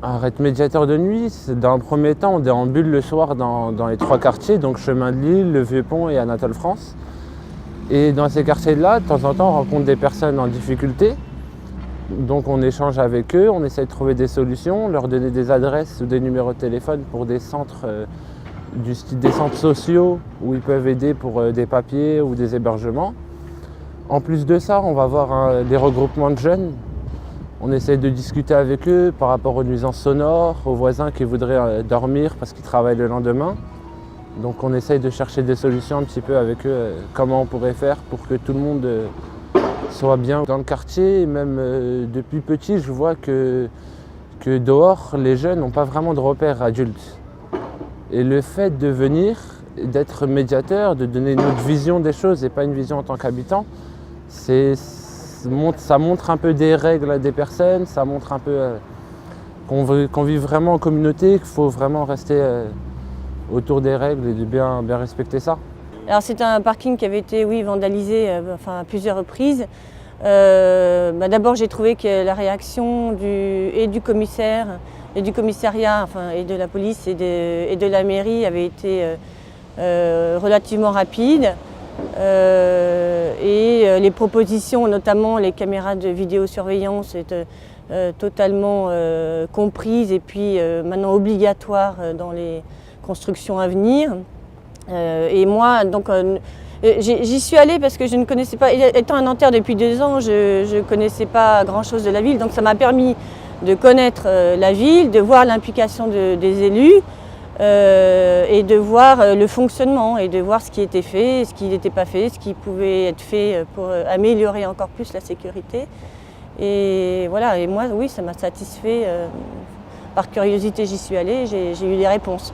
Être médiateur de nuit, dans un premier temps, on déambule le soir dans les 3 quartiers, donc Chemin de Lille, le Vieux-Pont et Anatole France. Et dans ces quartiers-là, de temps en temps, on rencontre des personnes en difficulté. Donc on échange avec eux, on essaie de trouver des solutions, leur donner des adresses ou des numéros de téléphone pour des centres, des centres sociaux où ils peuvent aider pour des papiers ou des hébergements. En plus de ça, on va voir des regroupements de jeunes. On essaie de discuter avec eux par rapport aux nuisances sonores, aux voisins qui voudraient dormir parce qu'ils travaillent le lendemain. Donc on essaye de chercher des solutions un petit peu avec eux, comment on pourrait faire pour que tout le monde soit bien dans le quartier. Et même depuis petit, je vois que dehors, les jeunes n'ont pas vraiment de repères adultes. Et le fait de venir, d'être médiateur, de donner notre vision des choses et pas une vision en tant qu'habitant, ça montre un peu des règles à des personnes, ça montre un peu qu'on vit vraiment en communauté, qu'il faut vraiment rester autour des règles et de bien respecter ça. Alors c'est un parking qui avait été vandalisé à plusieurs reprises. D'abord j'ai trouvé que la réaction du commissaire et du commissariat, et de la police et de la mairie avait été relativement rapide. Les propositions, notamment les caméras de vidéosurveillance, étaient totalement comprises et puis maintenant obligatoires dans les constructions à venir. Et moi, donc, j'y suis allée parce que je ne connaissais pas, étant un Nanterre depuis 2 ans, je ne connaissais pas grand-chose de la ville, donc ça m'a permis de connaître la ville, de voir l'implication des élus et de voir le fonctionnement et de voir ce qui était fait, ce qui n'était pas fait, ce qui pouvait être fait pour améliorer encore plus la sécurité. Et voilà, et moi, oui, ça m'a satisfait. Par curiosité, j'y suis allée, j'ai eu des réponses.